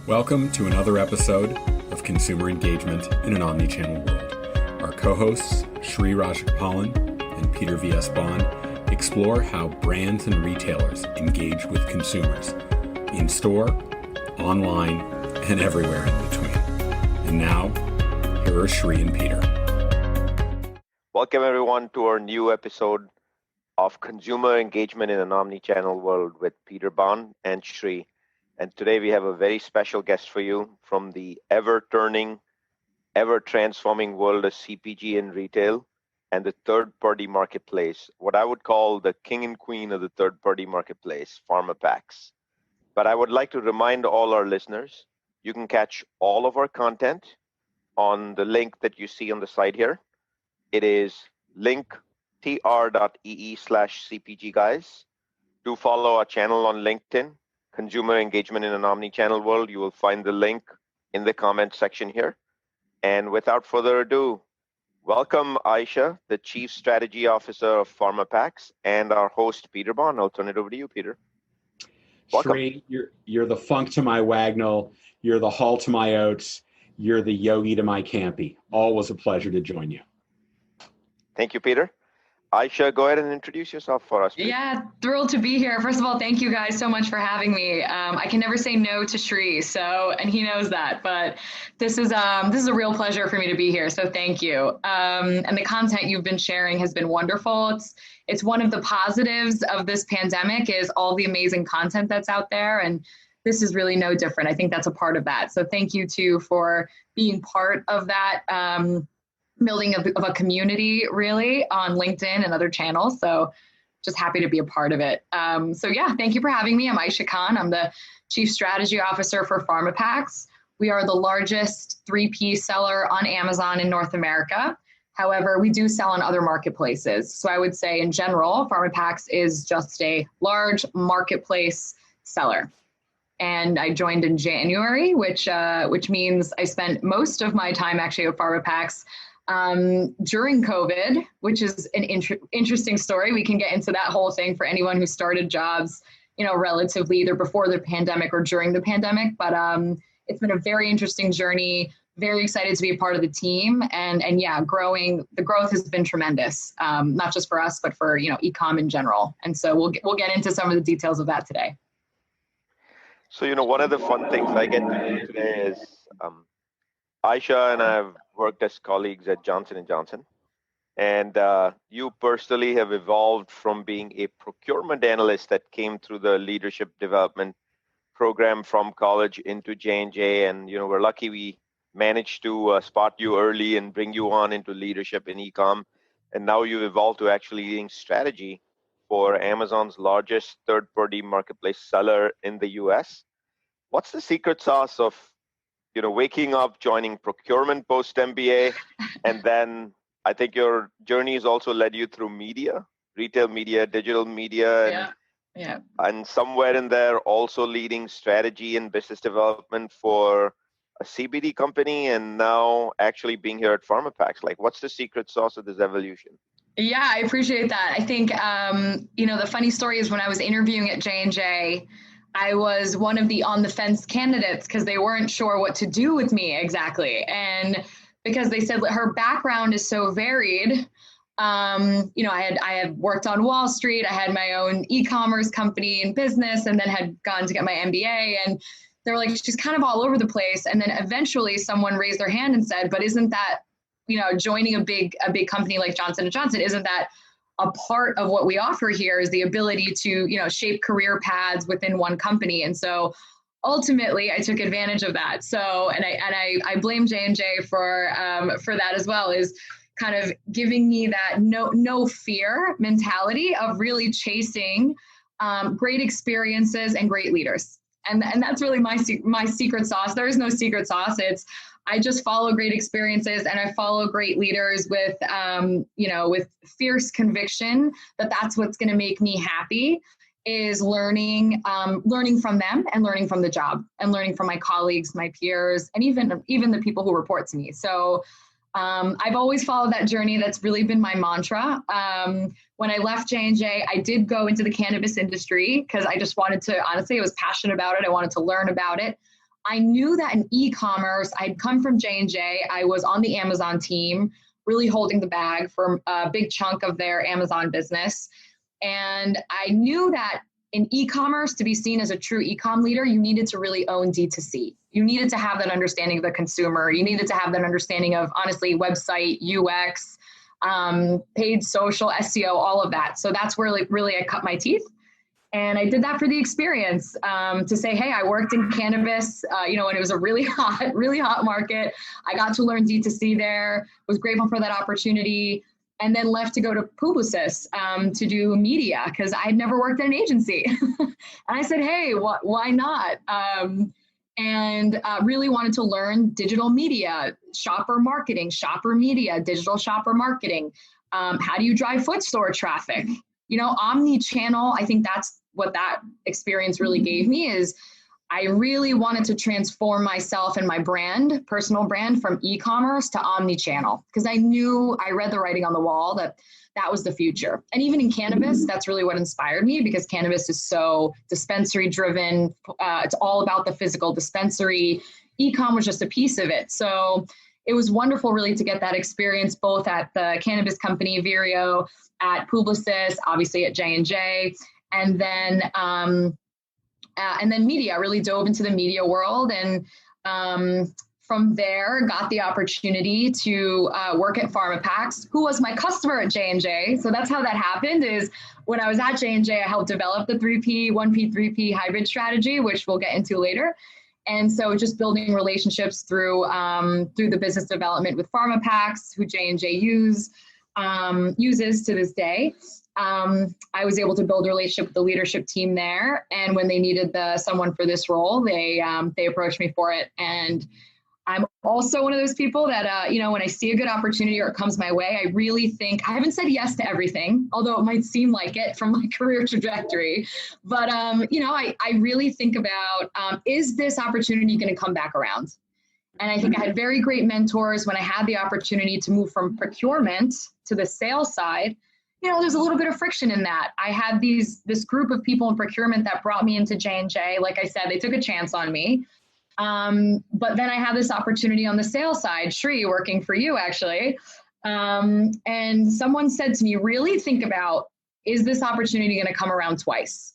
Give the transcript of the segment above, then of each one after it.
Welcome to another episode of Consumer Engagement in an Omnichannel World. Our co-hosts, Shri Rajagopalan and Peter V.S. Bond, explore how brands and retailers engage with consumers in store, online, and everywhere in between. And now, here are Shri and Peter. Welcome everyone to our new episode of Consumer Engagement in an Omnichannel World with Peter Bond and Shri. And today we have a very special guest for you from the ever-turning, ever-transforming world of CPG and retail and the third-party marketplace, what I would call the king and queen of the third-party marketplace, Pharmapacks. But I would like to remind all our listeners, you can catch all of our content on the link that you see on the side here. It is linktr.ee/CPG guys. Do follow our channel on LinkedIn, Consumer Engagement in an Omnichannel World. You will find the link in the comment section here. And without further ado, welcome Aisha, the Chief Strategy Officer of Pharmapacks, and our host, Peter Bond. I'll turn it over to you, Peter. Welcome. Shri, you're the funk to my Wagnall, you're the Hall to my Oates, you're the Yogi to my Campy. Always a pleasure to join you. Thank you, Peter. Aisha, go ahead and introduce yourself for us, please. Yeah, thrilled to be here. First of all, thank you guys so much for having me. I can never say no to Shri, and he knows that. But this is a real pleasure for me to be here. So thank you. And the content you've been sharing has been wonderful. It's one of the positives of this pandemic is all the amazing content that's out there, and this is really no different. I think that's a part of that. So thank you too for being part of that. Building of a community really on LinkedIn and other channels. So just happy to be a part of it. So yeah, thank you for having me. I'm Aisha Khan. I'm the Chief Strategy Officer for Pharmapacks. We are the largest 3P seller on Amazon in North America. However, we do sell on other marketplaces. So I would say in general, Pharmapacks is just a large marketplace seller. And I joined in January, which means I spent most of my time actually at Pharmapacks during COVID, which is an interesting story. We can get into that whole thing for anyone who started jobs, relatively either before the pandemic or during the pandemic. But it's been a very interesting journey. Very excited to be a part of the team, and yeah, growing. The growth has been tremendous, not just for us, but for e-com in general. And so we'll get into some of the details of that today. So one of the fun things I get to do today is Aisha and I have worked as colleagues at Johnson & Johnson. And you personally have evolved from being a procurement analyst that came through the leadership development program from college into J&J. And, we're lucky we managed to spot you early and bring you on into leadership in e-com. And now you've evolved to actually leading strategy for Amazon's largest third-party marketplace seller in the US. What's the secret sauce of waking up, joining procurement post-MBA, and then I think your journey has also led you through media, retail media, digital media, and somewhere in there also leading strategy and business development for a CBD company, and now actually being here at Pharmapacks. Like, what's the secret sauce of this evolution? Yeah, I appreciate that. I think, the funny story is when I was interviewing at J&J, I was one of the on-the-fence candidates because they weren't sure what to do with me exactly. And because they said her background is so varied, I had worked on Wall Street, I had my own e-commerce company and business, and then had gone to get my MBA. And they were like, she's kind of all over the place. And then eventually someone raised their hand and said, but isn't that, joining a big company like Johnson & Johnson, isn't that a part of what we offer here is the ability to, shape career paths within one company. And so ultimately I took advantage of that. So, and I blame J&J for that as well, is kind of giving me that no fear mentality of really chasing great experiences and great leaders. And that's really my secret sauce. There is no secret sauce. I just follow great experiences and I follow great leaders with fierce conviction that that's what's going to make me happy, is learning from them and learning from the job and learning from my colleagues, my peers, and even the people who report to me. So I've always followed that journey. That's really been my mantra. When I left J&J, I did go into the cannabis industry because I just wanted to, honestly, I was passionate about it. I wanted to learn about it. I knew that in e-commerce, I'd come from J&J. I was on the Amazon team, really holding the bag for a big chunk of their Amazon business. And I knew that in e-commerce, to be seen as a true e-com leader, you needed to really own D2C. You needed to have that understanding of the consumer. You needed to have that understanding of, honestly, website, UX, paid social, SEO, all of that. So that's where really I cut my teeth. And I did that for the experience, to say, hey, I worked in cannabis, when it was a really hot market. I got to learn D2C there, was grateful for that opportunity, and then left to go to Publicis to do media, because I had never worked at an agency. And I said, hey, why not? And really wanted to learn digital media, shopper marketing, shopper media, digital shopper marketing. How do you drive foot store traffic? Omni-channel, I think that's what that experience really gave me, is I really wanted to transform myself and my brand, personal brand, from e-commerce to omni-channel, because I read the writing on the wall that was the future. And even in cannabis, that's really what inspired me, because cannabis is so dispensary driven. It's all about the physical dispensary. E-com was just a piece of it. So it was wonderful really to get that experience, both at the cannabis company, Vireo, at Publicis, obviously at J&J, and then media. I really dove into the media world, and from there got the opportunity to work at Pharmapacks, who was my customer at J&J. So that's how that happened. Is when I was at J&J, I helped develop the 3P, 1P, 3P hybrid strategy, which we'll get into later. And so just building relationships through the business development with Pharmapacks, who J&J uses to this day. I was able to build a relationship with the leadership team there. And when they needed someone for this role, they approached me for it. And I'm also one of those people that, when I see a good opportunity or it comes my way, I really think, I haven't said yes to everything, although it might seem like it from my career trajectory. But, I really think about, is this opportunity going to come back around? And I think I had very great mentors when I had the opportunity to move from procurement to the sales side. There's a little bit of friction in that. I had this group of people in procurement that brought me into J&J. Like I said, they took a chance on me. But then I had this opportunity on the sales side, Shri, working for you actually. And someone said to me, really think about, is this opportunity going to come around twice?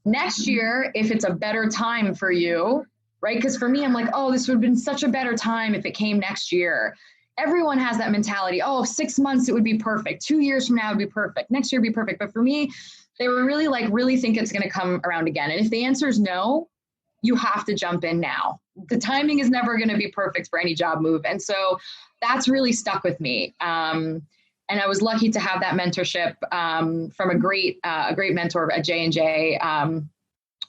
Next year, if it's a better time for you, right? Because for me, I'm like, oh, this would have been such a better time if it came next year. Everyone has that mentality. Oh, 6 months, it would be perfect. 2 years from now, it would be perfect. Next year would be perfect. But for me, they were really like, really think it's going to come around again. And if the answer is no, you have to jump in now. The timing is never going to be perfect for any job move. And so that's really stuck with me. And I was lucky to have that mentorship from a great mentor at J&J,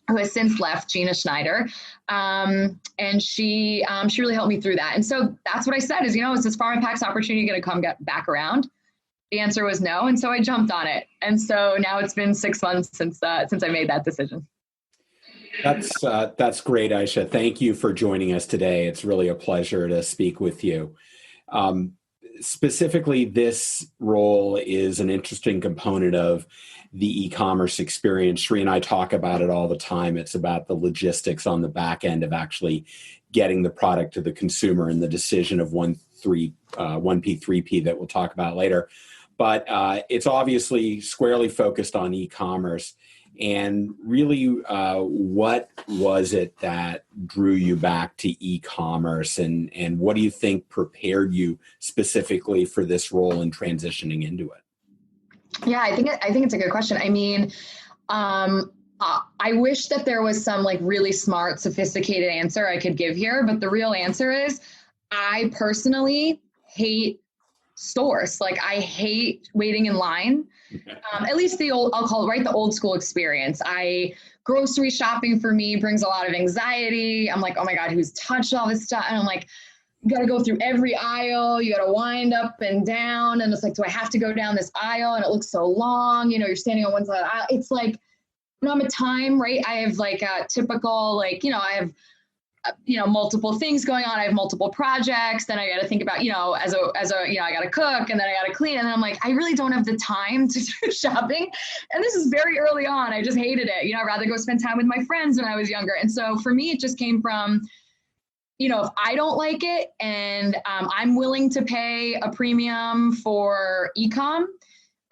who has since left, Gina Schneider. And she really helped me through that. And so that's what I said is, is this Pharmapacks opportunity going to come back around? The answer was no. And so I jumped on it. And so now it's been 6 months since I made that decision. That's great, Aisha. Thank you for joining us today. It's really a pleasure to speak with you. Specifically, this role is an interesting component of the e-commerce experience. Shri and I talk about it all the time. It's about the logistics on the back end of actually getting the product to the consumer and the decision of 1P, 3P that we'll talk about later. But it's obviously squarely focused on e-commerce. And really, what was it that drew you back to e-commerce, and what do you think prepared you specifically for this role and transitioning into it? Yeah, I think it's a good question. I mean, I wish that there was some like really smart, sophisticated answer I could give here, but the real answer is I personally hate stores. Like I hate waiting in line. At least I'll call it, right, the old school experience. Grocery shopping for me brings a lot of anxiety. I'm like, oh my God, who's touched all this stuff? And I'm like, you got to go through every aisle. You got to wind up and down. And it's like, do I have to go down this aisle? And it looks so long. You're standing on one side of the aisle. It's like, I'm a time, right? I have like a typical, like, I have, multiple things going on. I have multiple projects. Then I got to think about, as a, I got to cook, and then I got to clean. And then I'm like, I really don't have the time to do shopping. And this is very early on. I just hated it. I'd rather go spend time with my friends when I was younger. And so for me, it just came from, if I don't like it and I'm willing to pay a premium for e-com,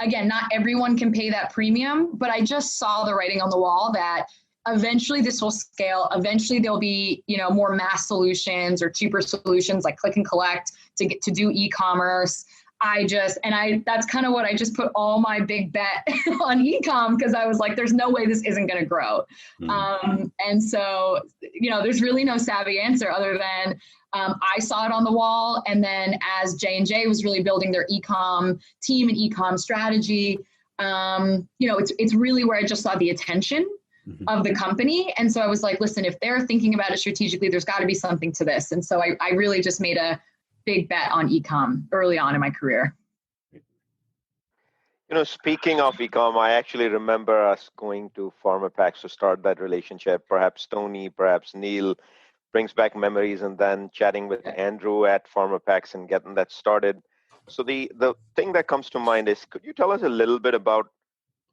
again, not everyone can pay that premium, but I just saw the writing on the wall that eventually this will scale. Eventually there'll be, more mass solutions or cheaper solutions like click and collect to do e-commerce. That's kind of what I just put all my big bet on e-com, because I was like, there's no way this isn't going to grow. And so, there's really no savvy answer other than I saw it on the wall. And then as J&J was really building their e-com team and e-com strategy, it's really where I just saw the attention of the company. And so I was like, listen, if they're thinking about it strategically, there's got to be something to this. And so I really just made a big bet on e-com early on in my career. Speaking of e-com, I actually remember us going to Pharmapacks to start that relationship. Perhaps Tony, perhaps Neil brings back memories, and then chatting with Andrew at Pharmapacks and getting that started. So the thing that comes to mind is, could you tell us a little bit about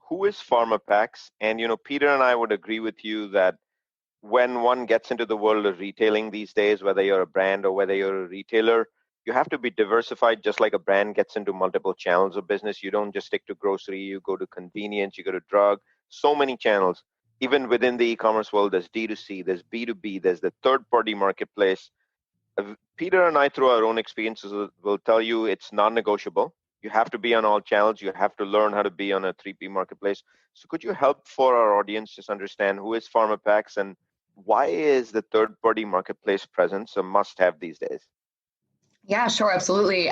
who is Pharmapacks? And, Peter and I would agree with you that when one gets into the world of retailing these days, whether you're a brand or whether you're a retailer, you have to be diversified, just like a brand gets into multiple channels of business. You don't just stick to grocery, you go to convenience, you go to drug, so many channels. Even within the e-commerce world, there's D2C, there's B2B, there's the third-party marketplace. Peter and I, through our own experiences, will tell you it's non-negotiable. You have to be on all channels. You have to learn how to be on a 3P marketplace. So could you help for our audience just understand who is Pharmapacks and why is the third-party marketplace presence a must-have these days? Yeah, sure, absolutely.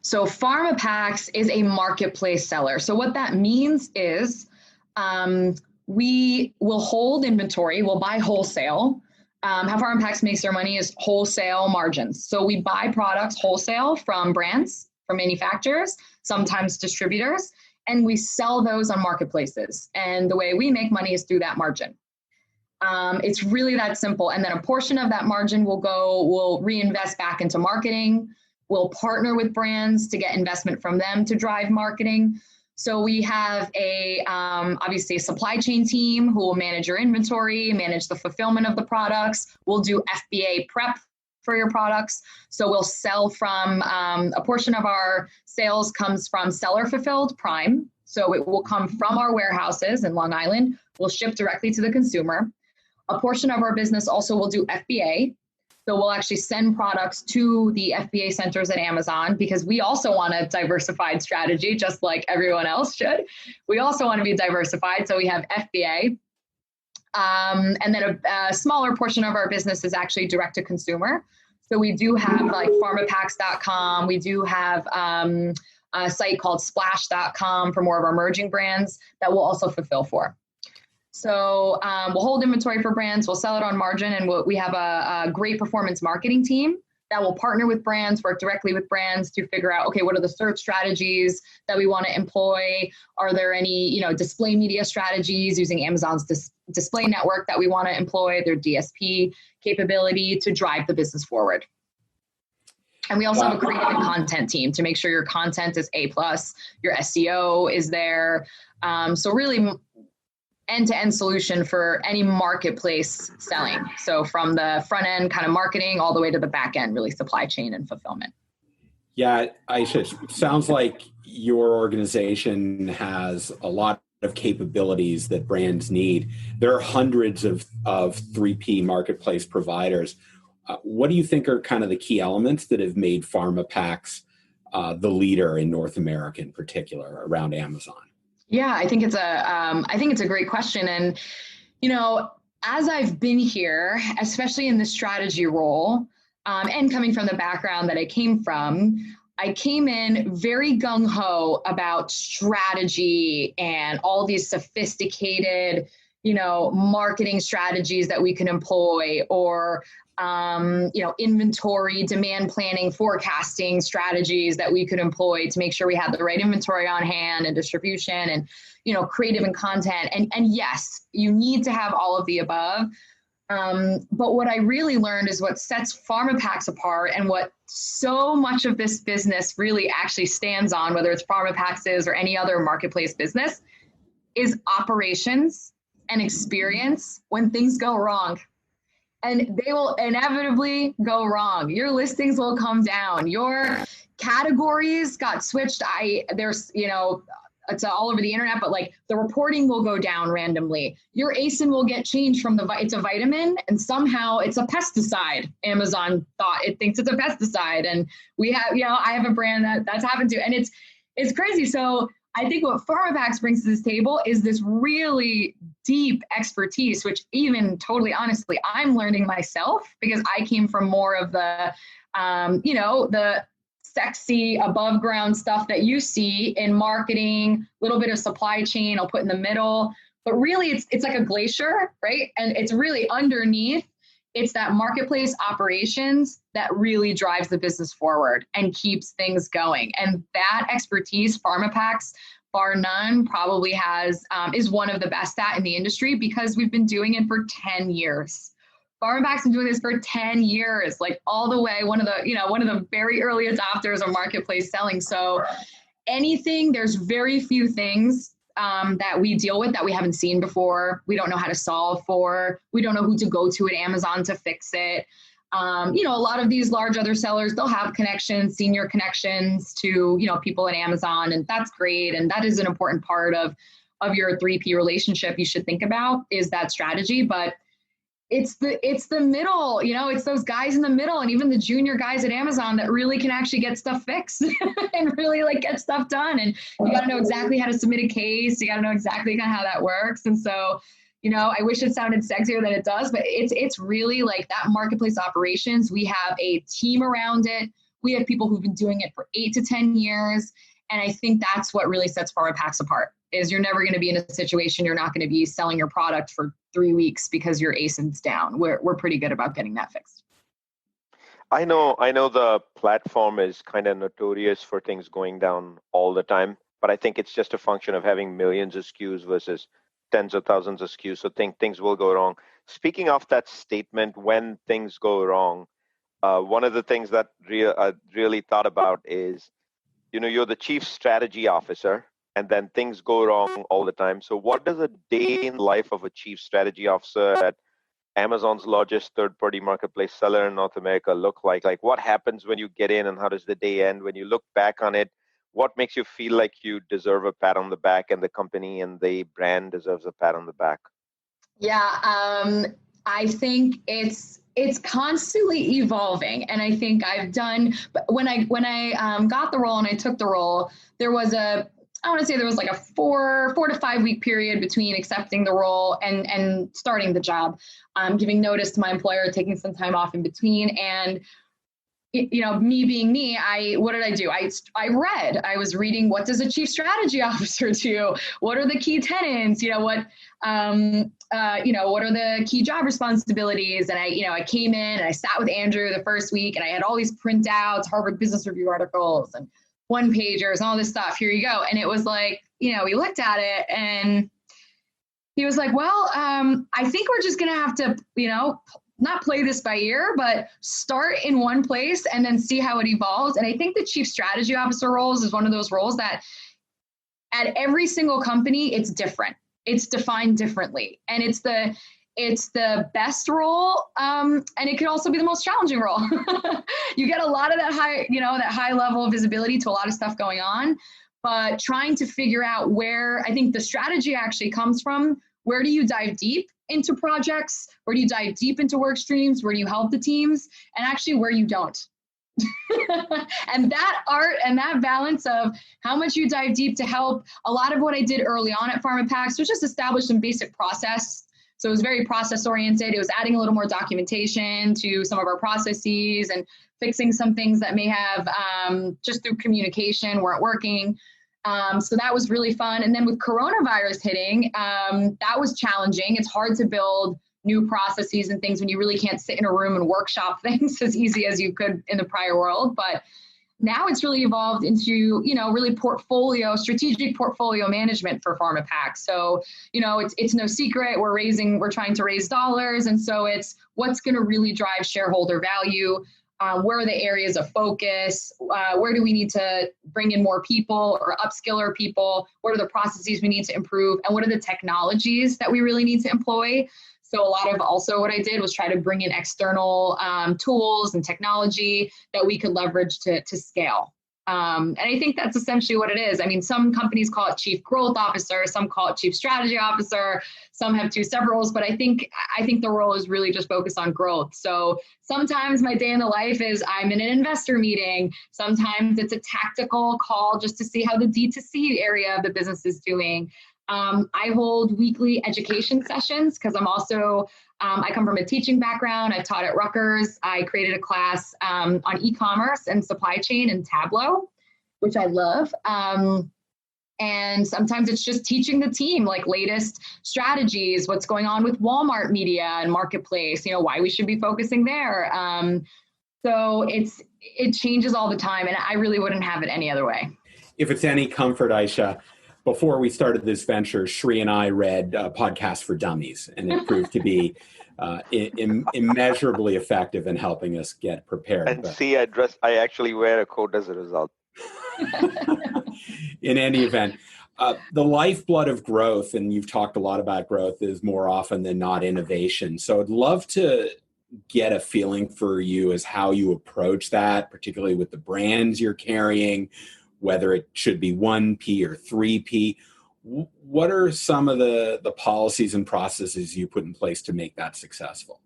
So Pharmapacks is a marketplace seller. So what that means is we will hold inventory, we'll buy wholesale. How Pharmapacks makes their money is wholesale margins. So we buy products wholesale from brands, from manufacturers, sometimes distributors, and we sell those on marketplaces. And the way we make money is through that margin. It's really that simple. And then a portion of that margin we'll reinvest back into marketing. We'll partner with brands to get investment from them to drive marketing. So we have obviously a supply chain team who will manage your inventory, manage the fulfillment of the products. We'll do FBA prep for your products. So we'll sell from, a portion of our sales comes from seller fulfilled prime. So it will come from our warehouses in Long Island. We'll ship directly to the consumer. A portion of our business also will do FBA. So we'll actually send products to the FBA centers at Amazon, because we also want a diversified strategy, just like everyone else should. We also want to be diversified. So we have FBA. And then a smaller portion of our business is actually direct to consumer. So we do have like Pharmapacks.com. We do have a site called Splash.com for more of our emerging brands that we'll also fulfill for. So we'll hold inventory for brands, we'll sell it on margin, and we have a great performance marketing team that will partner with brands, work directly with brands to figure out, okay, what are the search strategies that we want to employ? Are there any, display media strategies using Amazon's display network that we want to employ, their DSP capability to drive the business forward? And we also have a creative and content team to make sure your content is A+, your SEO is there. So really end-to-end solution for any marketplace selling. So from the front end kind of marketing all the way to the back end, really supply chain and fulfillment. Yeah, Aisha, it sounds like your organization has a lot of capabilities that brands need. There are hundreds of 3P marketplace providers. What do you think are kind of the key elements that have made Pharmapacks the leader in North America in particular around Amazon? Yeah, I think it's a great question. And, as I've been here, especially in the strategy role, and coming from the background that I came from, I came in very gung-ho about strategy and all these sophisticated, marketing strategies that we can employ, or inventory, demand planning, forecasting strategies that we could employ to make sure we had the right inventory on hand and distribution and, creative and content. And yes, you need to have all of the above. But what I really learned is what sets Pharmapacks apart and what so much of this business really actually stands on, whether it's Pharmapacks or any other marketplace business, is operations and experience when things go wrong. and they will inevitably go wrong. Your listings will come down. Your categories got switched. There's, it's all over the internet, but like the reporting will go down randomly. Your ASIN will get changed from it's a vitamin and somehow it's a pesticide. Amazon thinks it's a pesticide. And we have, I have a brand that's happened to, and it's crazy. So I think what Pharmapacks brings to this table is this really deep expertise, which even totally honestly, I'm learning myself because I came from more of the, the sexy above ground stuff that you see in marketing, a little bit of supply chain, I'll put in the middle, but really it's like a glacier, right? And it's really underneath. It's that marketplace operations that really drives the business forward and keeps things going. And that expertise, Pharmapacks, bar none, probably is one of the best at in the industry because we've been doing it for 10 years. Pharmapacks been doing this for 10 years, like all the way, one of the very early adopters of marketplace selling. So there's very few things that we deal with that we haven't seen before. We don't know how to solve for. We don't know who to go to at Amazon to fix it. A lot of these large other sellers, they'll have senior connections to, people at Amazon, and that's great. And that is an important part of your 3P relationship you should think about is that strategy. But it's the middle, it's those guys in the middle and even the junior guys at Amazon that really can actually get stuff fixed and really like get stuff done. And you got to know exactly how to submit a case. You got to know exactly kind of how that works. And so, I wish it sounded sexier than it does, but it's really like that marketplace operations. We have a team around it. We have people who've been doing it for 8 to 10 years. And I think that's what really sets Pharmapacks apart is you're never going to be in a situation you're not going to be selling your product for 3 weeks because your ASIN's down. We're pretty good about getting that fixed. I know the platform is kind of notorious for things going down all the time, but I think it's just a function of having millions of SKUs versus tens of thousands of SKUs. So things will go wrong. Speaking of that statement, when things go wrong, one of the things that I really thought about is, you're the chief strategy officer, and then things go wrong all the time. So what does a day in the life of a chief strategy officer at Amazon's largest third-party marketplace seller in North America look like? Like, what happens when you get in, and how does the day end? When you look back on it, what makes you feel like you deserve a pat on the back and the company and the brand deserves a pat on the back? Yeah, I think it's constantly evolving. And I think when I got the role and I took the role, there was like a 4 to 5 week period between accepting the role and starting the job, giving notice to my employer, taking some time off in between. And me being me, what did I do? I was reading, what does a chief strategy officer do? What are the key tenets? What are the key job responsibilities? And I came in and I sat with Andrew the first week and I had all these printouts, Harvard Business Review articles and one pagers and all this stuff. Here you go. And it was like, we looked at it and he was like, well, I think we're just going to have to, not play this by ear, but start in one place and then see how it evolves. And I think the chief strategy officer roles is one of those roles that at every single company, it's different. It's defined differently. And it's the best role. And it could also be the most challenging role. You get a lot of that high level of visibility to a lot of stuff going on, but trying to figure out where I think the strategy actually comes from. Where do you dive deep into projects? Where do you dive deep into work streams? Where do you help the teams? And actually where you don't. And that art and that balance of how much you dive deep to help. A lot of what I did early on at Pharmapacks was just establish some basic process. So it was very process oriented. It was adding a little more documentation to some of our processes and fixing some things that may have just through communication weren't working. So that was really fun. And then with coronavirus hitting, that was challenging. It's hard to build new processes and things when you really can't sit in a room and workshop things as easy as you could in the prior world. But now it's really evolved into, really strategic portfolio management for Pharmapacks. So, it's no secret we're trying to raise dollars. And so it's what's going to really drive shareholder value. Where are the areas of focus? Where do we need to bring in more people or upskill our people? What are the processes we need to improve? And what are the technologies that we really need to employ? So a lot of also what I did was try to bring in external tools and technology that we could leverage to scale. And I think that's essentially what it is. I mean, some companies call it chief growth officer, some call it chief strategy officer, some have two separate roles, but I think the role is really just focused on growth. So sometimes my day in the life is I'm in an investor meeting. Sometimes it's a tactical call just to see how the D2C area of the business is doing. I hold weekly education sessions because I'm also, I come from a teaching background. I taught at Rutgers. I created a class on e-commerce and supply chain and Tableau, which I love. And sometimes it's just teaching the team like latest strategies, what's going on with Walmart media and marketplace, why we should be focusing there. So it changes all the time, and I really wouldn't have it any other way. If it's any comfort, Aisha, before we started this venture, Shri and I read Podcasts for Dummies, and it proved to be immeasurably effective in helping us get prepared. And I actually wear a coat as a result. In any event, the lifeblood of growth, and you've talked a lot about growth, is more often than not innovation. So I'd love to get a feeling for you as how you approach that, particularly with the brands you're carrying, whether it should be 1P or 3P. What are some of the policies and processes you put in place to make that successful?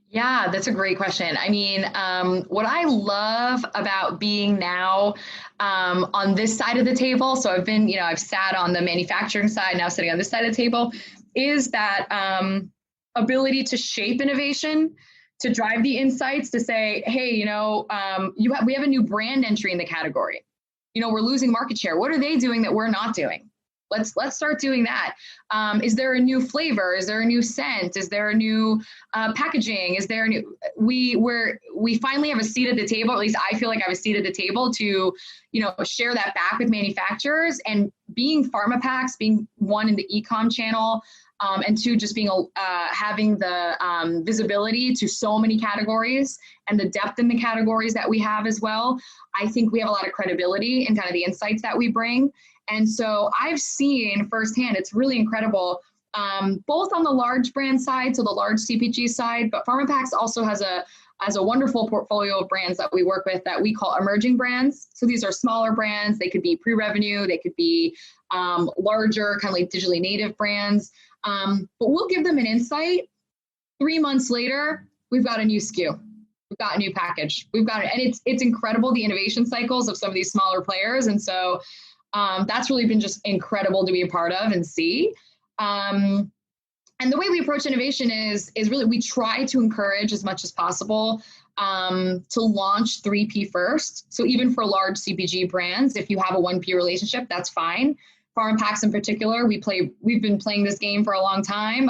Yeah, that's a great question. I mean, what I love about being now on this side of the table, so I've sat on the manufacturing side, now sitting on this side of the table, is that ability to shape innovation, to drive the insights, to say, hey, we have a new brand entry in the category. We're losing market share. What are they doing that we're not doing? Let's start doing that. Is there a new flavor? Is there a new scent? Is there a new packaging? Is there a new? We finally have a seat at the table. At least I feel like I have a seat at the table to, share that back with manufacturers. And being Pharmapacks, being one in the e-com channel, and two, just being having the visibility to so many categories and the depth in the categories that we have as well. I think we have a lot of credibility in kind of the insights that we bring. And so I've seen firsthand, it's really incredible, both on the large brand side, so the large CPG side, but Pharmapacks also has a wonderful portfolio of brands that we work with that we call emerging brands. So these are smaller brands. They could be pre-revenue. They could be larger, kind of like digitally native brands. But we'll give them an insight. 3 months later, we've got a new SKU. We've got a new package. We've got it. And it's incredible, the innovation cycles of some of these smaller players. And so that's really been just incredible to be a part of and see. And the way we approach innovation is really, we try to encourage as much as possible to launch 3P first. So even for large CPG brands, if you have a 1P relationship, that's fine. Pharmapacks in particular, we've been playing this game for a long time.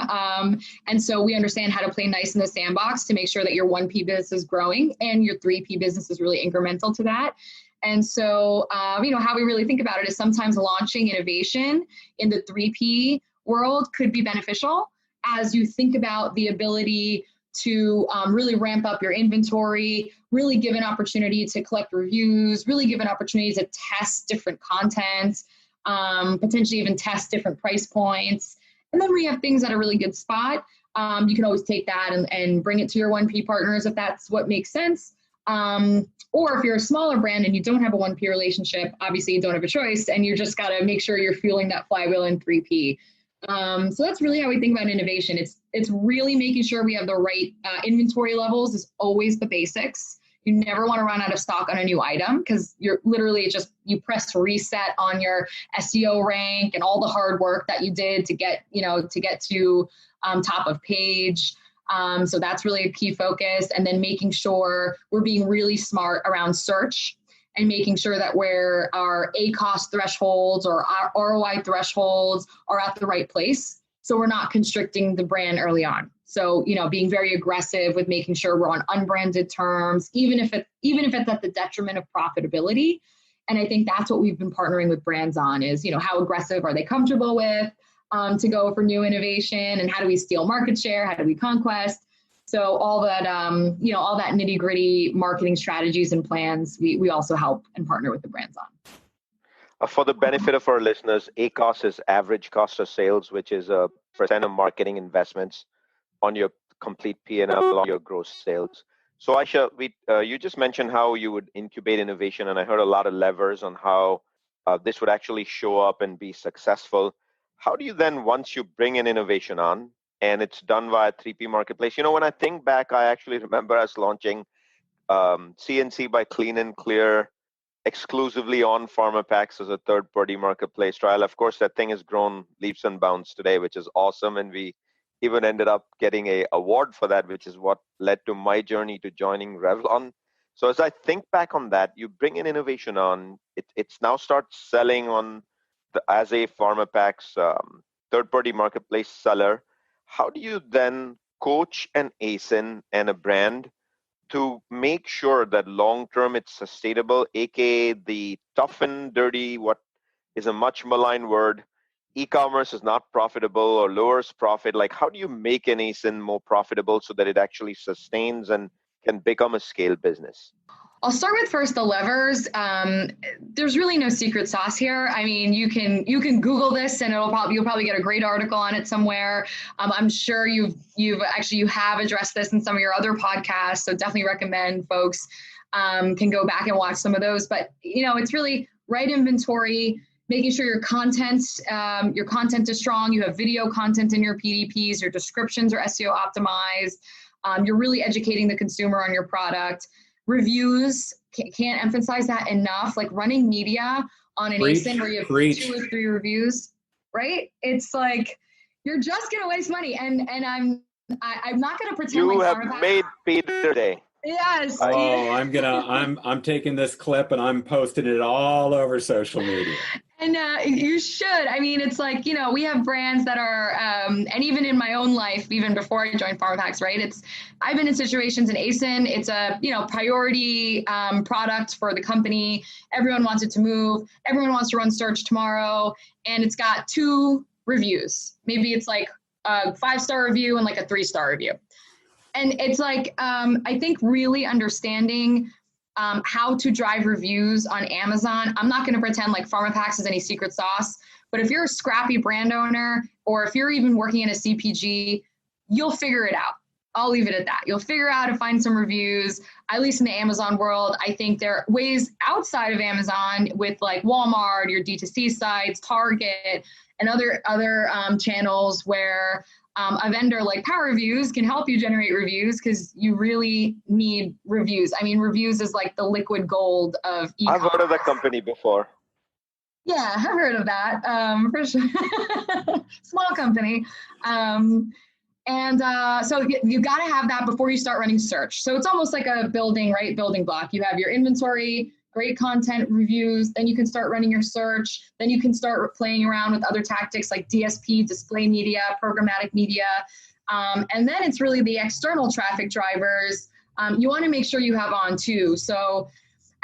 And so we understand how to play nice in the sandbox to make sure that your 1P business is growing and your 3P business is really incremental to that. And so, how we really think about it is sometimes launching innovation in the 3P world could be beneficial as you think about the ability to really ramp up your inventory, really give an opportunity to collect reviews, really give an opportunity to test different content, potentially even test different price points. And then we have things at a really good spot. You can always take that and bring it to your 1P partners if that's what makes sense. Or if you're a smaller brand and you don't have a 1P relationship, obviously you don't have a choice and you just got to make sure you're fueling that flywheel in 3P. So that's really how we think about innovation. It's really making sure we have the right inventory levels is always the basics. You never want to run out of stock on a new item because you're literally you press reset on your SEO rank and all the hard work that you did to get to top of page. So that's really a key focus. And then making sure we're being really smart around search and making sure that where our ACoS thresholds or our ROI thresholds are at the right place. So we're not constricting the brand early on. So, being very aggressive with making sure we're on unbranded terms, even if it's at the detriment of profitability. And I think that's what we've been partnering with brands on is, how aggressive are they comfortable with to go for new innovation and how do we steal market share? How do we conquest? So all that, all that nitty gritty marketing strategies and plans, we also help and partner with the brands on. For the benefit of our listeners, ACoS is average cost of sales, which is a percent of marketing investments on your complete P&L, on your gross sales. So Aisha, you just mentioned how you would incubate innovation, and I heard a lot of levers on how this would actually show up and be successful. How do you then, once you bring an innovation on and it's done via 3P marketplace, when I think back, I actually remember us launching CNC by Clean and Clear exclusively on Pharmapacks as a third-party marketplace trial. Of course, that thing has grown leaps and bounds today, which is awesome. And we even ended up getting an award for that, which is what led to my journey to joining Revlon. So as I think back on that, you bring an innovation on, it's now starts selling on as a Pharmapacks third-party marketplace seller. How do you then coach an ASIN and a brand to make sure that long-term it's sustainable, aka the tough and dirty, what is a much maligned word, e-commerce is not profitable or lowers profit? Like, how do you make an ASIN more profitable so that it actually sustains and can become a scale business? I'll start with first the levers. There's really no secret sauce here. I mean, you can Google this and you'll probably get a great article on it somewhere. I'm sure you have addressed this in some of your other podcasts, so definitely recommend folks can go back and watch some of those. But it's really right inventory, making sure your content is strong. You have video content in your PDPs, your descriptions are SEO optimized. You're really educating the consumer on your product. Reviews, can't emphasize that enough. Like running media on an ASIN where you have 2 or 3 reviews, right? It's like you're just gonna waste money, and I'm not gonna pretend you like have made Peter day. Yes. Oh, I'm taking this clip and I'm posting it all over social media. And you should. I mean, it's like, we have brands that are, and even in my own life, even before I joined Pharmapacks, right? I've been in situations in ASIN. It's a, priority product for the company. Everyone wants it to move. Everyone wants to run search tomorrow. And it's got 2 reviews. Maybe it's like a 5-star review and like a 3-star review. And it's like, I think really understanding how to drive reviews on Amazon. I'm not going to pretend like Pharmapacks is any secret sauce, but if you're a scrappy brand owner, or if you're even working in a CPG, you'll figure it out. I'll leave it at that. You'll figure out how to find some reviews, at least in the Amazon world. I think there are ways outside of Amazon with like Walmart, your D2C sites, Target, and other channels where a vendor like Power Reviews can help you generate reviews, because you really need reviews. I mean, reviews is like the liquid gold of e-commerce. I've heard of the company before. Yeah, I've heard of that, for sure. Small company. So you got to have that before you start running search. So it's almost like a building block. You have your inventory, great content, reviews, then you can start running your search, then you can start playing around with other tactics like DSP, display media, programmatic media, and then it's really the external traffic drivers you want to make sure you have on too. So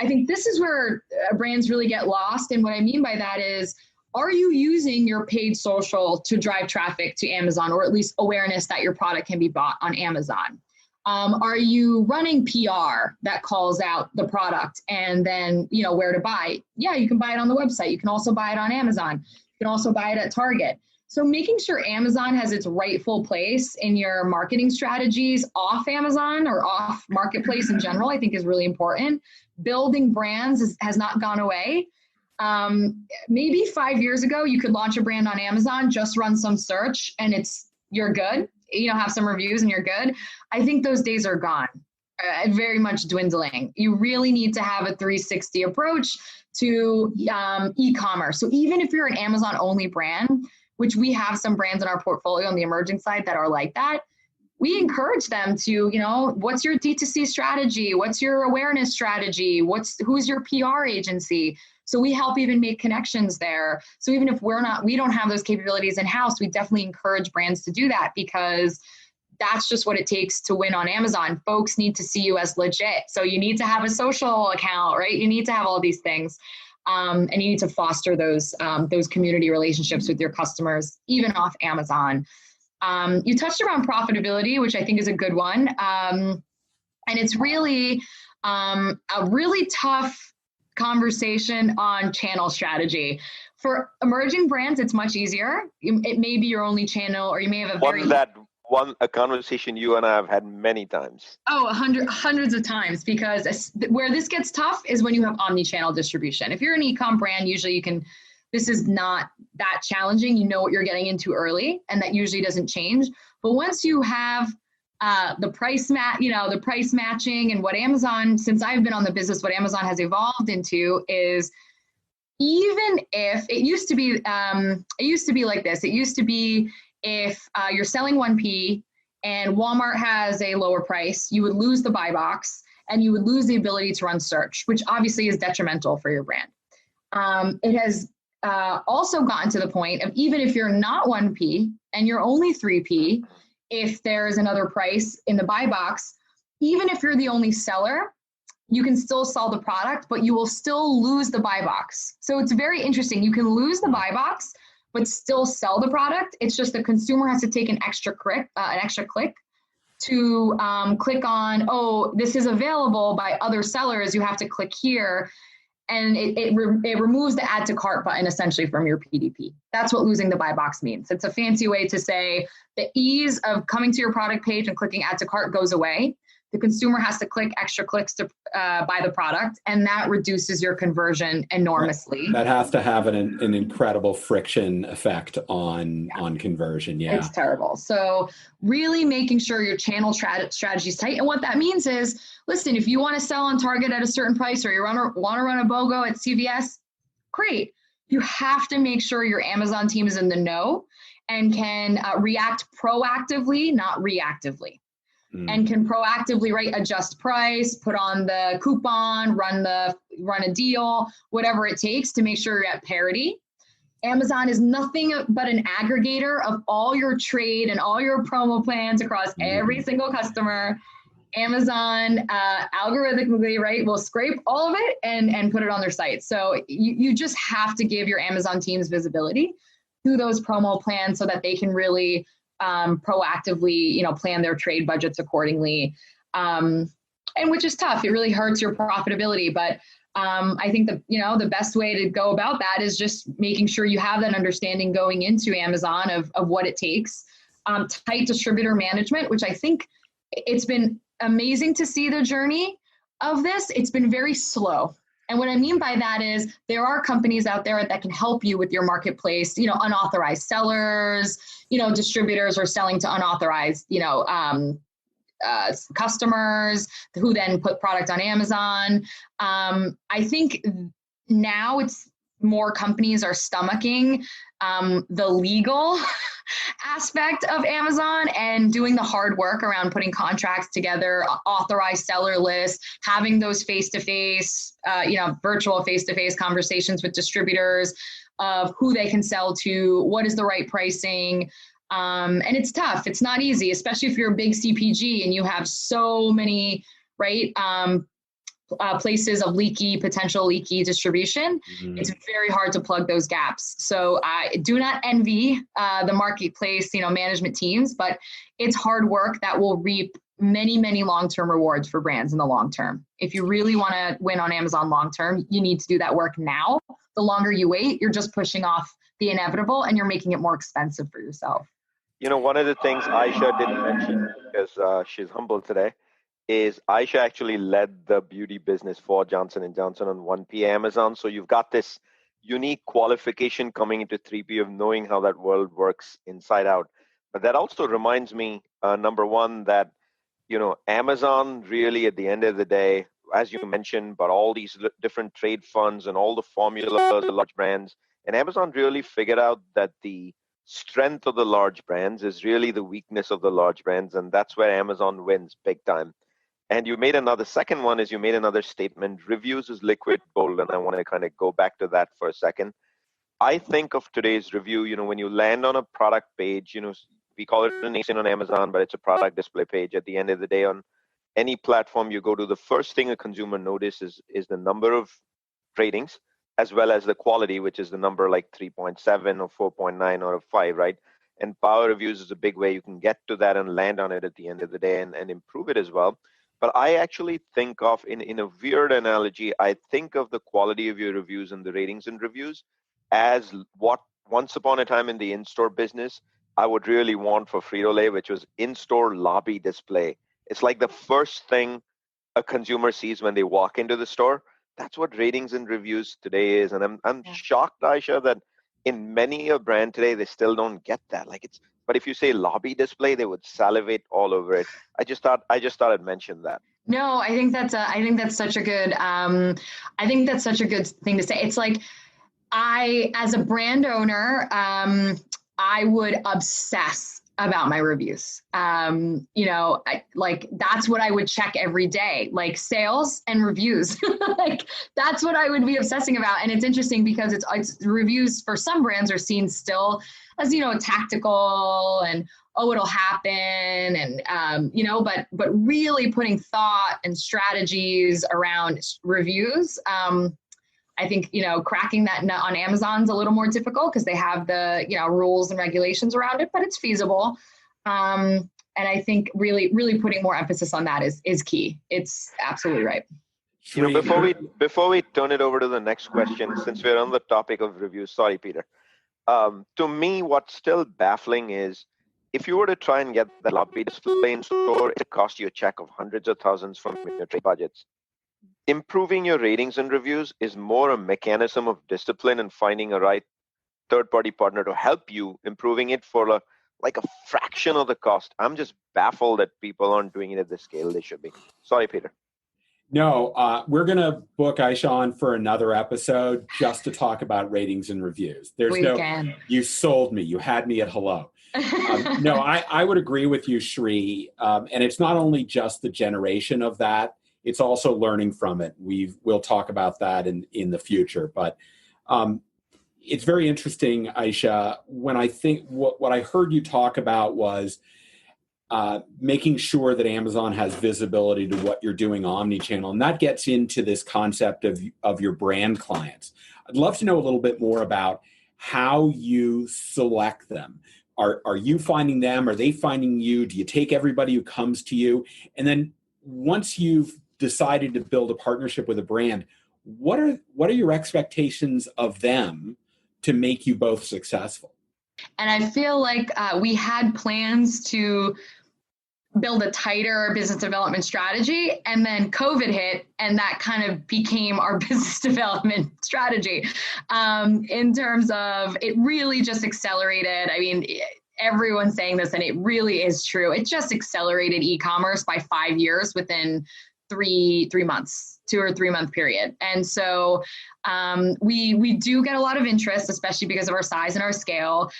I think this is where brands really get lost, and what I mean by that is, are you using your paid social to drive traffic to Amazon, or at least awareness that your product can be bought on Amazon? Are you running PR that calls out the product and then, where to buy? Yeah, you can buy it on the website. You can also buy it on Amazon. You can also buy it at Target. So making sure Amazon has its rightful place in your marketing strategies off Amazon or off marketplace in general, I think is really important. Building brands has not gone away. Maybe 5 years ago, you could launch a brand on Amazon, just run some search and you're good. Have some reviews and you're good. I think those days are gone, very much dwindling. You really need to have a 360 approach to e-commerce. So even if you're an Amazon only brand, which we have some brands in our portfolio on the emerging side that are like that, we encourage them to, what's your D2C strategy? What's your awareness strategy? Who's your PR agency? So we help even make connections there. So even if we don't have those capabilities in-house, we definitely encourage brands to do that, because that's just what it takes to win on Amazon. Folks need to see you as legit. So you need to have a social account, right? You need to have all these things. And you need to foster those community relationships with your customers, even off Amazon. You touched around profitability, which I think is a good one. And it's really a really tough conversation on channel strategy. For emerging brands, it's much easier. It may be your only channel, or you may have a a conversation you and I have had many times. Oh, hundreds of times, because where this gets tough is when you have omni-channel distribution. If you're an e-com brand, usually this is not that challenging. You know what you're getting into early, and that usually doesn't change. But once you have the price matching, and what Amazon, since I've been on the business, what Amazon has evolved into is, even if it used to be like this. It used to be if you're selling 1P and Walmart has a lower price, you would lose the buy box and you would lose the ability to run search, which obviously is detrimental for your brand. It has also gotten to the point of, even if you're not 1P and you're only 3P, if there's another price in the buy box, even if you're the only seller, you can still sell the product, but you will still lose the buy box. So it's very interesting. You can lose the buy box, but still sell the product. It's just the consumer has to take an extra click to click on, oh, this is available by other sellers. You have to click here. And it removes the add to cart button essentially from your PDP. That's what losing the buy box means. It's a fancy way to say the ease of coming to your product page and clicking add to cart goes away. The consumer has to click extra clicks to buy the product, and that reduces your conversion enormously. That has to have an incredible friction effect on conversion. Yeah, it's terrible. So really making sure your channel strategy is tight. And what that means is, listen, if you want to sell on Target at a certain price, or you want to run a BOGO at CVS, great. You have to make sure your Amazon team is in the know and can react proactively, not reactively. And can proactively, adjust price, put on the coupon, run a deal, whatever it takes to make sure you're at parity. Amazon is nothing but an aggregator of all your trade and all your promo plans across every single customer. Amazon algorithmically, will scrape all of it and put it on their site. So you just have to give your Amazon teams visibility to those promo plans so that they can really proactively, plan their trade budgets accordingly. And which is tough. It really hurts your profitability. But I think the best way to go about that is just making sure you have that understanding going into Amazon of what it takes. Tight distributor management, which I think it's been amazing to see the journey of this. It's been very slow. And what I mean by that is there are companies out there that can help you with your marketplace, unauthorized sellers, distributors are selling to unauthorized, customers who then put product on Amazon. I think now it's more companies are stomaching the legal aspect of Amazon and doing the hard work around putting contracts together, authorized seller lists, having those face-to-face, virtual face-to-face conversations with distributors of who they can sell to, what is the right pricing. And it's tough. It's not easy, especially if you're a big CPG and you have so many, places of potential leaky distribution. It's very hard to plug those gaps. So I do not envy the marketplace, management teams, but it's hard work that will reap many, many long-term rewards for brands in the long term. If you really want to win on Amazon long-term, you need to do that work now. The longer you wait, you're just pushing off the inevitable and you're making it more expensive for yourself. One of the things Aisha didn't mention, because she's humble today, is Aisha actually led the beauty business for Johnson & Johnson on 1P Amazon. So you've got this unique qualification coming into 3P of knowing how that world works inside out. But that also reminds me, number one, that, Amazon really at the end of the day, as you mentioned, but all these different trade funds and all the formulas, the large brands, and Amazon really figured out that the strength of the large brands is really the weakness of the large brands. And that's where Amazon wins big time. And you made another statement, reviews is liquid gold. And I want to kind of go back to that for a second. I think of today's review, when you land on a product page, we call it an ASIN on Amazon, but it's a product display page. At the end of the day, on any platform you go to, the first thing a consumer notices is the number of ratings, as well as the quality, which is the number like 3.7 or 4.9 or a 5, right? And Power Reviews is a big way you can get to that and land on it at the end of the day and improve it as well. But I actually think of, in a weird analogy, I think of the quality of your reviews and the ratings and reviews as what once upon a time in the in-store business, I would really want for Frito-Lay, which was in-store lobby display. It's like the first thing a consumer sees when they walk into the store. That's what ratings and reviews today is. And I'm shocked, Aisha, that in many a brand today, they still don't get that. But if you say lobby display, they would salivate all over it. I just thought I'd mention that. No, I think that's such a good thing to say. It's like, as a brand owner, I would obsess about my reviews. That's what I would check every day, like sales and reviews. Like that's what I would be obsessing about. And it's interesting because it's reviews for some brands are seen still as, tactical and, oh, it'll happen. And, but really putting thought and strategies around reviews, I think, cracking that nut on Amazon's a little more difficult because they have the, rules and regulations around it, but it's feasible. And I think really putting more emphasis on that is key. It's absolutely right. Before we turn it over to the next question, since we're on the topic of reviews, sorry, Peter. To me, what's still baffling is if you were to try and get the lobby display in store, it costs you a check of hundreds of thousands from your trade budgets. Improving your ratings and reviews is more a mechanism of discipline and finding a right third-party partner to help you improving it for a fraction of the cost. I'm just baffled that people aren't doing it at the scale they should be. Sorry, Peter. No, we're going to book Aisha on for another episode just to talk about ratings and reviews. You sold me. You had me at hello. No, I would agree with you, Shri. And it's not only just the generation of that, it's also learning from it. We'll talk about that in the future. But it's very interesting, Aisha, when I think what I heard you talk about was making sure that Amazon has visibility to what you're doing omnichannel. And that gets into this concept of your brand clients. I'd love to know a little bit more about how you select them. Are you finding them? Are they finding you? Do you take everybody who comes to you? And then once you've decided to build a partnership with a brand, what are your expectations of them to make you both successful? And I feel like we had plans to build a tighter business development strategy, and then COVID hit, and that kind of became our business development strategy. In terms of, it really just accelerated. I mean, everyone's saying this, and it really is true. It just accelerated e-commerce by 5 years within 3 months, 2 or 3 month period. And so we do get a lot of interest, especially because of our size and our scale.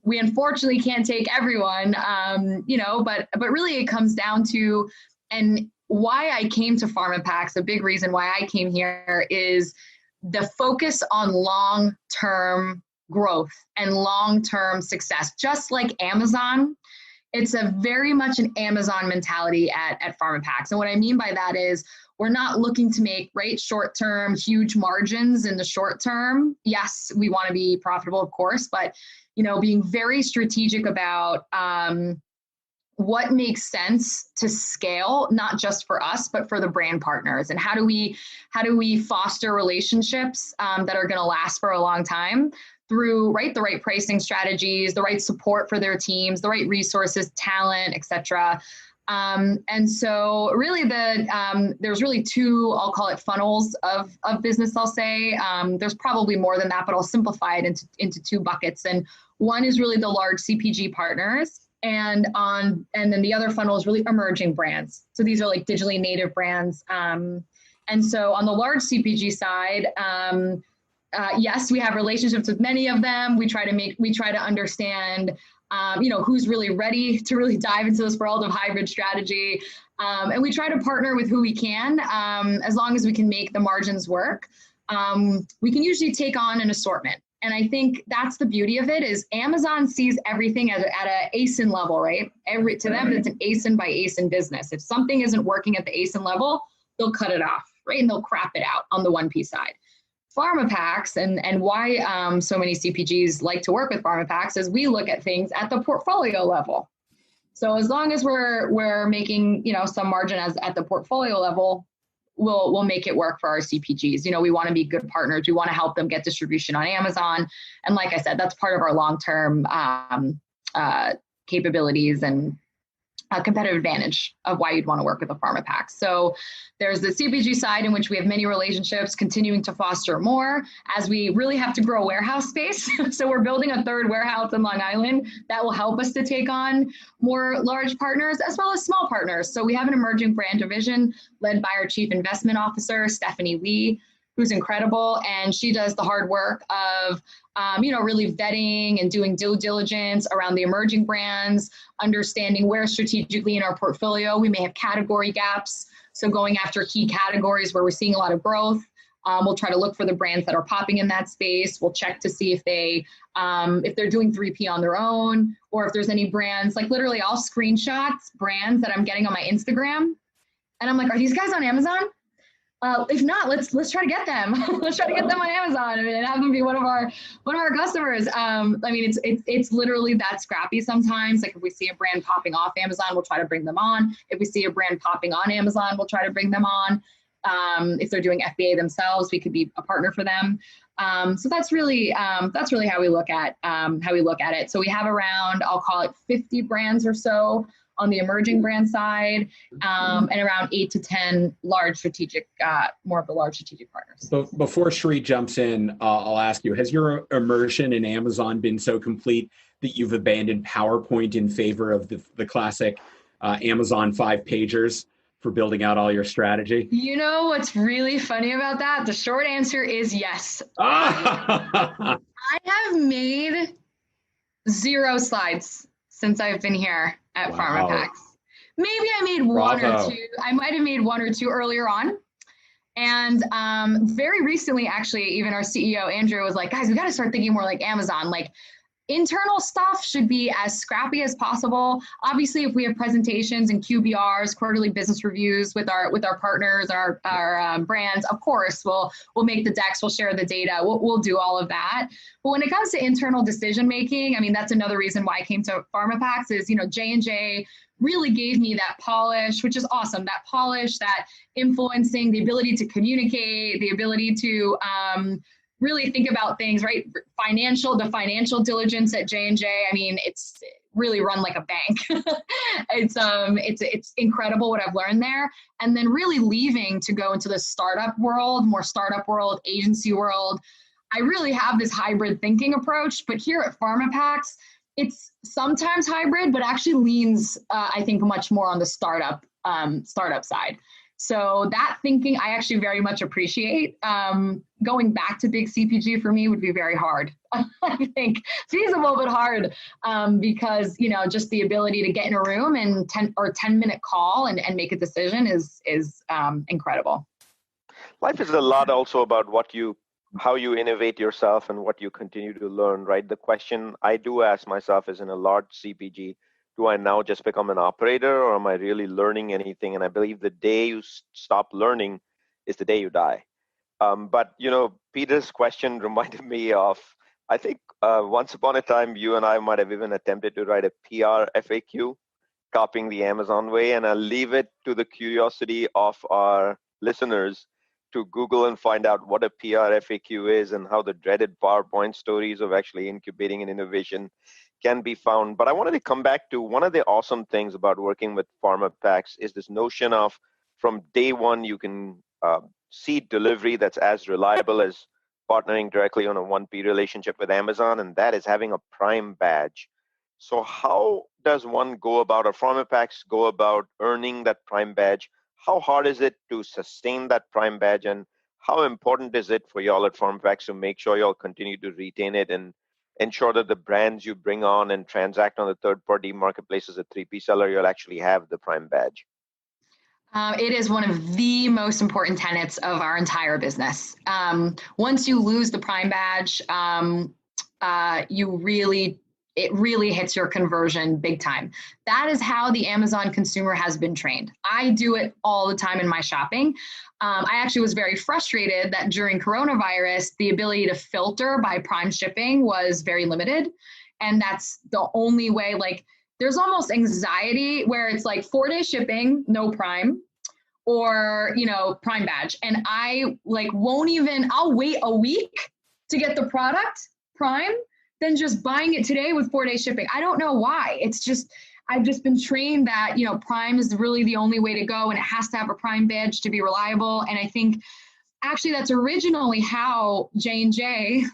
We unfortunately can't take everyone, but really it comes down to, and why I came to Pharmapacks, a big reason why I came here is the focus on long-term growth and long-term success. Just like Amazon, it's a very much an Amazon mentality at Pharmapacks. And what I mean by that is we're not looking to make short-term, huge margins in the short term. Yes, we want to be profitable, of course, but being very strategic about what makes sense to scale, not just for us, but for the brand partners. And how do we foster relationships that are going to last for a long time through the right pricing strategies, the right support for their teams, the right resources, talent, etc. And so really there's really two, I'll call it funnels of business, I'll say. There's probably more than that, but I'll simplify it into 2 buckets. And one is really the large CPG partners. And then the other funnel is really emerging brands. So these are digitally native brands. And so on the large CPG side, yes, we have relationships with many of them. We try to understand, who's really ready to really dive into this world of hybrid strategy. And we try to partner with who we can, as long as we can make the margins work. We can usually take on an assortment. And I think that's the beauty of it is Amazon sees everything at a ASIN level, right? To them, it's an ASIN by ASIN business. If something isn't working at the ASIN level, they'll cut it off, right? And they'll crap it out on the 1P side. Pharmapacks and why so many CPGs like to work with Pharmapacks is we look at things at the portfolio level. So as long as we're making some margin at the portfolio level, we'll make it work for our CPGs. We want to be good partners. We want to help them get distribution on Amazon. And like I said, that's part of our long-term capabilities and a competitive advantage of why you'd want to work with a Pharmapack. So there's the CPG side in which we have many relationships, continuing to foster more as we really have to grow warehouse space. So we're building a third warehouse in Long Island that will help us to take on more large partners as well as small partners. So we have an emerging brand division led by our Chief Investment Officer, Stephanie Lee, who's incredible. And she does the hard work of, really vetting and doing due diligence around the emerging brands, understanding where strategically in our portfolio we may have category gaps. So going after key categories where we're seeing a lot of growth. We'll try to look for the brands that are popping in that space. We'll check to see if they're doing 3P on their own, or if there's any brands, like literally I'll screenshot brands that I'm getting on my Instagram. And I'm like, are these guys on Amazon? If not, let's try to get them. Let's try to get them on Amazon and have them be one of our customers. It's literally that scrappy sometimes. Like if we see a brand popping off Amazon, we'll try to bring them on. If we see a brand popping on Amazon, we'll try to bring them on. If they're doing FBA themselves, we could be a partner for them. So that's really how we look at it. So we have around, I'll call it 50 brands or so on the emerging brand side, and around 8 to 10 large strategic, more of the large strategic partners. So before Shri jumps in, I'll ask you, has your immersion in Amazon been so complete that you've abandoned PowerPoint in favor of the classic Amazon 5-pagers for building out all your strategy? You know what's really funny about that? The short answer is yes. Ah! I have made 0 slides since I've been here at Pharmapacks. Maybe I made one or two. I might have made 1 or 2 earlier on. And very recently, actually, even our CEO, Andrew, was like, guys, we got to start thinking more like Amazon. Like internal stuff should be as scrappy as possible. Obviously, if we have presentations and QBRs, quarterly business reviews with our partners, our brands, of course, we'll make the decks, we'll share the data, we'll do all of that. But when it comes to internal decision making, I mean, that's another reason why I came to Pharmapacks is, J&J really gave me that polish, which is awesome. That polish, that influencing, the ability to communicate, the ability to really think about things, right? The financial diligence at J&J. I mean, it's really run like a bank. It's incredible what I've learned there. And then really leaving to go into the startup world, agency world. I really have this hybrid thinking approach, but here at Pharmapacks, it's sometimes hybrid, but actually leans, I think, much more on the startup side. So that thinking, I actually very much appreciate. Going back to big CPG for me would be very hard. I think feasible, but hard because, just the ability to get in a room and 10-minute call and make a decision is incredible. Life is a lot also about how you innovate yourself and what you continue to learn, right? The question I do ask myself is, in a large CPG, do I now just become an operator, or am I really learning anything? And I believe the day you stop learning is the day you die. But Peter's question reminded me of, I think once upon a time, you and I might have even attempted to write a PR FAQ, copying the Amazon way. And I'll leave it to the curiosity of our listeners to Google and find out what a PR FAQ is and how the dreaded PowerPoint stories of actually incubating an innovation can be found. But I wanted to come back to one of the awesome things about working with Pharmapacks is this notion of, from day one, you can see delivery that's as reliable as partnering directly on a 1P relationship with Amazon, and that is having a Prime badge. So how does one go about, or Pharmapacks go about earning that Prime badge? How hard is it to sustain that Prime badge, and how important is it for y'all at Pharmapacks to make sure y'all continue to retain it and ensure that the brands you bring on and transact on the third-party marketplace as a 3P seller, you'll actually have the Prime badge? It is one of the most important tenets of our entire business. Once you lose the Prime badge, it really hits your conversion big time. That is how the Amazon consumer has been trained. I do it all the time in my shopping. I actually was very frustrated that during coronavirus, the ability to filter by Prime shipping was very limited. And that's the only way, there's almost anxiety where it's like 4-day shipping, no Prime, or, Prime badge. And I I'll wait a week to get the product Prime, than just buying it today with 4-day shipping. I don't know why. I've just been trained that, Prime is really the only way to go, and it has to have a Prime badge to be reliable. And I think actually that's originally how J&J,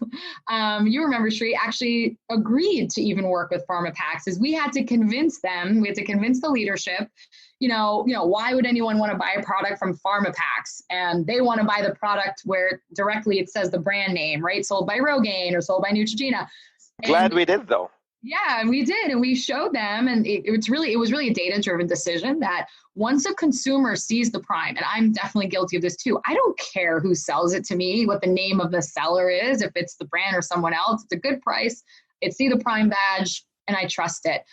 you remember, Sri, actually agreed to even work with Pharmapacks, is we had to convince them, we had to convince the leadership, why would anyone want to buy a product from Pharmapacks? And they want to buy the product where directly it says the brand name, right? Sold by Rogaine or sold by Neutrogena. Glad we did, though. Yeah, and we did, and we showed them, and it was really a data-driven decision that once a consumer sees the Prime, and I'm definitely guilty of this too, I don't care who sells it to me, what the name of the seller is, if it's the brand or someone else, it's a good price, it's the Prime badge, and I trust it.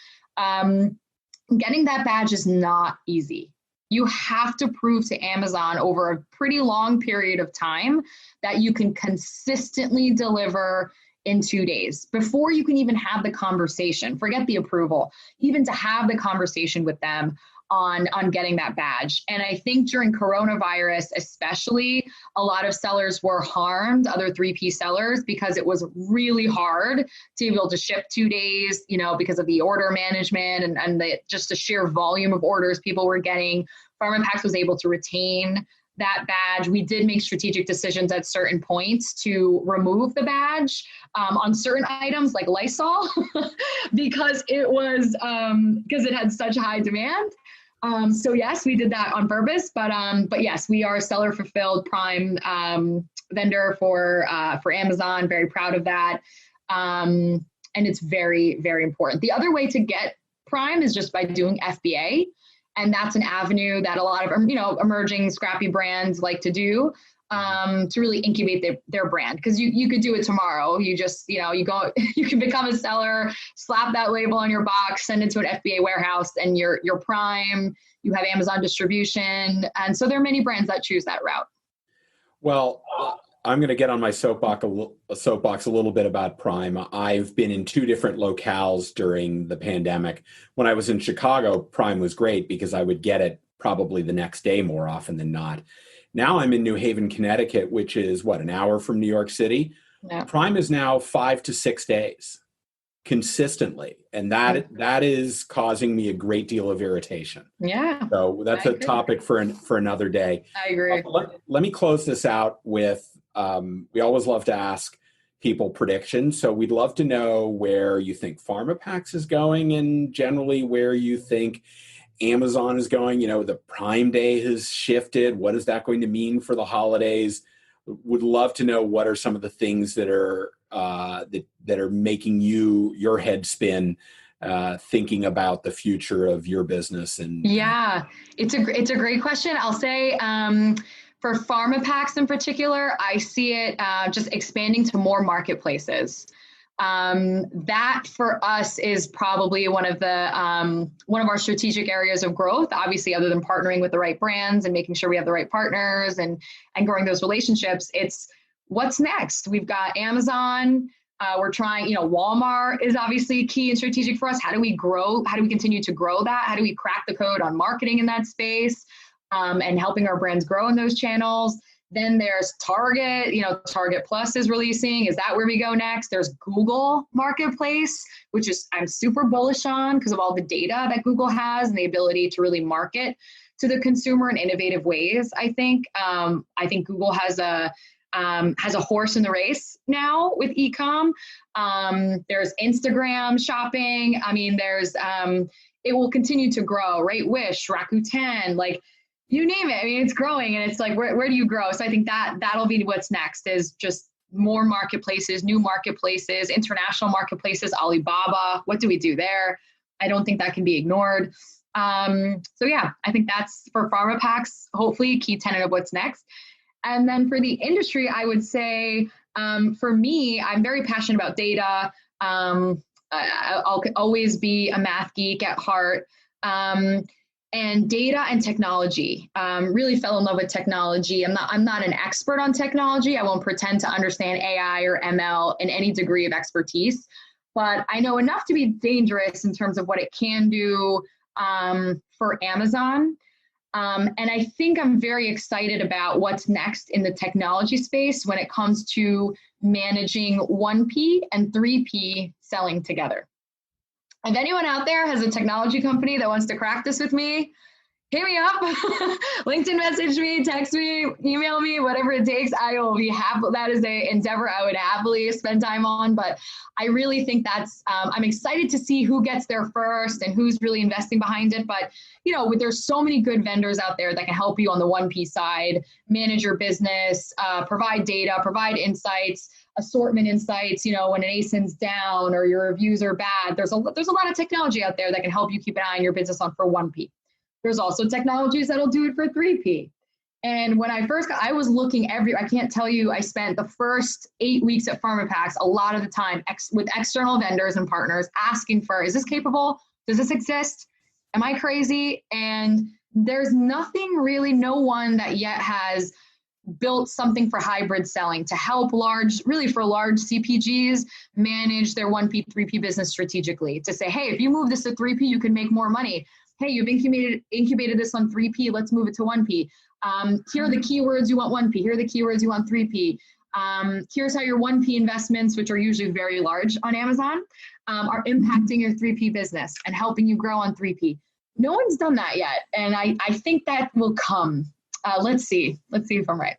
Getting that badge is not easy. You have to prove to Amazon over a pretty long period of time that you can consistently deliver in 2 days before you can even have the conversation. Forget the approval, even to have the conversation with them on getting that badge. And I think during coronavirus, especially, a lot of sellers were harmed, other 3P sellers, because it was really hard to be able to ship 2 days, because of the order management and just the sheer volume of orders people were getting. Pharmapacks was able to retain that badge. We did make strategic decisions at certain points to remove the badge on certain items like Lysol because it had such high demand. So yes, we did that on purpose, but yes, we are a seller fulfilled Prime vendor for Amazon. Very proud of that. And it's very, very important. The other way to get Prime is just by doing FBA. And that's an avenue that a lot of, emerging scrappy brands like to do to really incubate their brand. Because you could do it tomorrow. You just, you can become a seller, slap that label on your box, send it to an FBA warehouse, and you're Prime. You have Amazon distribution. And so there are many brands that choose that route. Well, I'm going to get on my soapbox a little bit about Prime. I've been in 2 different locales during the pandemic. When I was in Chicago, Prime was great because I would get it probably the next day more often than not. Now I'm in New Haven, Connecticut, which is an hour from New York City. Yeah. Prime is now 5 to 6 days consistently. And that is causing me a great deal of irritation. Yeah. So that's a topic for another day. I agree. Let me close this out with, we always love to ask people predictions. So we'd love to know where you think Pharmapacks is going and generally where you think Amazon is going. The Prime Day has shifted. What is that going to mean for the holidays? Would love to know what are some of the things that are that are making your head spin thinking about the future of your business. And yeah, it's a great question. I'll say for Pharmapacks in particular, I see it just expanding to more marketplaces. That for us is probably one of our strategic areas of growth, obviously, other than partnering with the right brands and making sure we have the right partners and growing those relationships. It's what's next. We've got Amazon. We're trying, Walmart is obviously key and strategic for us. How do we grow? How do we continue to grow that? How do we crack the code on marketing in that space and helping our brands grow in those channels? Then there's Target, Target Plus is releasing. Is that where we go next? There's Google Marketplace, which is I'm super bullish on because of all the data that Google has and the ability to really market to the consumer in innovative ways. I think Google has a horse in the race now with e-com. There's Instagram shopping. I mean, it will continue to grow, right? Wish, Rakuten, you name it. I mean, it's growing and it's where do you grow? So I think that'll be what's next is just more marketplaces, new marketplaces, international marketplaces, Alibaba. What do we do there? I don't think that can be ignored. So yeah, I think that's for Pharmapacks, hopefully a key tenet of what's next. And then for the industry, I would say, for me, I'm very passionate about data. I'll always be a math geek at heart. And data and technology. Really fell in love with technology. I'm not an expert on technology. I won't pretend to understand AI or ML in any degree of expertise, but I know enough to be dangerous in terms of what it can do for Amazon. And I think I'm very excited about what's next in the technology space when it comes to managing 1P and 3P selling together. If anyone out there has a technology company that wants to crack this with me, hit me up, LinkedIn message me, text me, email me, whatever it takes. I will be happy. That is an endeavor I would happily spend time on. But I really think that's, I'm excited to see who gets there first and who's really investing behind it. But, there's so many good vendors out there that can help you on the 1P side, manage your business, provide data, provide insights, assortment insights, when an ASIN's down or your reviews are bad. There's a lot of technology out there that can help you keep an eye on your business for 1P. There's also technologies that'll do it for 3P. And when I first got, I was looking I can't tell you, I spent the first 8 weeks at Pharmapacks a lot of the time with external vendors and partners asking for, is this capable? Does this exist? Am I crazy? And there's nothing really, no one that yet has built something for hybrid selling to help large CPGs manage their 1P, 3P business strategically. To say, hey, if you move this to 3P, you can make more money. Hey, you've incubated this on 3P, let's move it to 1P. Here are the keywords you want 1P, here are the keywords you want 3P. Here's how your 1P investments, which are usually very large on Amazon, are impacting your 3P business and helping you grow on 3P. No one's done that yet, and I think that will come. Let's see if I'm right.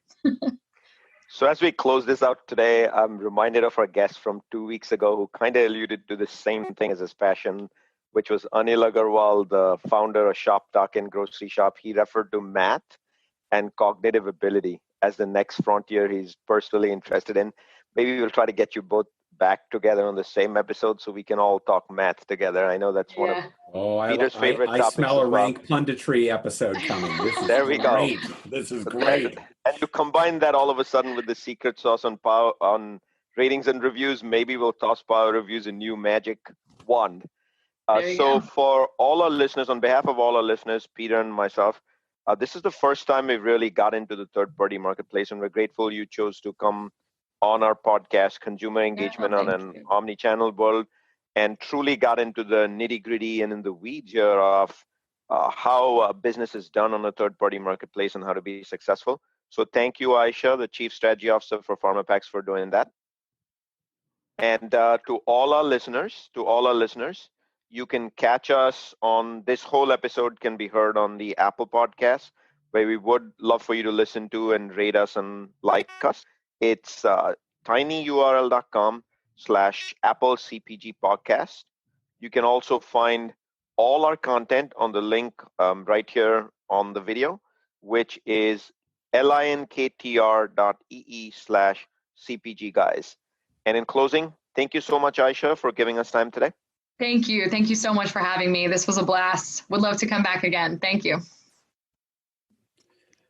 So as we close this out today, I'm reminded of our guest from 2 weeks ago who kind of alluded to the same thing as his passion, which was Anil Agarwal, the founder of ShopTalk and Grocery Shop. He referred to math and cognitive ability as the next frontier he's personally interested in. Maybe we'll try to get you both back together on the same episode so we can all talk math together. I know that's one of Peter's favorite topics. I smell a rank punditry episode coming. There we go. This is great. And you combine that all of a sudden with the secret sauce on ratings and reviews. Maybe we'll toss Power Reviews a new magic wand. So for all our listeners, on behalf of all our listeners, Peter and myself, this is the first time we've really got into the third-party marketplace, and we're grateful you chose to come on our podcast, Consumer Engagement on an Omni-Channel World, and truly got into the nitty-gritty and in the weeds here of how business is done on a third-party marketplace and how to be successful. So thank you, Aisha, the Chief Strategy Officer for Pharmapacks, for doing that. And to all our listeners, you can catch us on this whole episode can be heard on the Apple Podcast, where we would love for you to listen to and rate us and like us. It's tinyurl.com/Apple CPG podcast. You can also find all our content on the link right here on the video, which is linktr.ee/CPG guys. And in closing, thank you so much, Aisha, for giving us time today. Thank you. Thank you so much for having me. This was a blast. Would love to come back again. Thank you.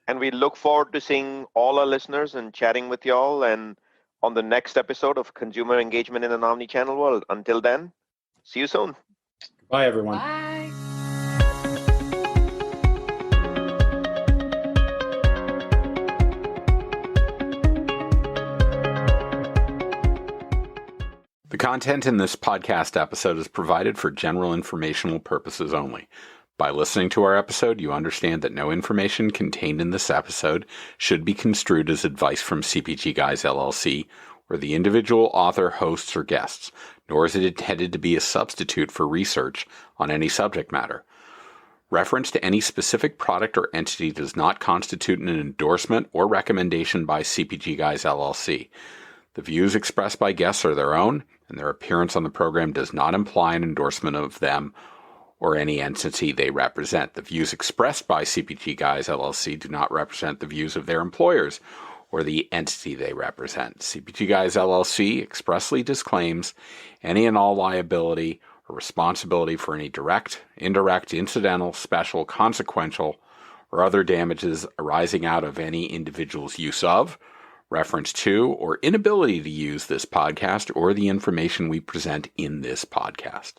And we look forward to seeing all our listeners and chatting with y'all and on the next episode of Consumer Engagement in an Omni-Channel World. Until then, see you soon. Bye, everyone. Bye. The content in this podcast episode is provided for general informational purposes only. By listening to our episode, you understand that no information contained in this episode should be construed as advice from CPG Guys LLC or the individual author, hosts, or guests, nor is it intended to be a substitute for research on any subject matter. Reference to any specific product or entity does not constitute an endorsement or recommendation by CPG Guys LLC. The views expressed by guests are their own, and their appearance on the program does not imply an endorsement of them or any entity they represent. The views expressed by CPG Guys LLC do not represent the views of their employers or the entity they represent. CPG Guys LLC expressly disclaims any and all liability or responsibility for any direct, indirect, incidental, special, consequential, or other damages arising out of any individual's use of, reference to, or inability to use this podcast or the information we present in this podcast.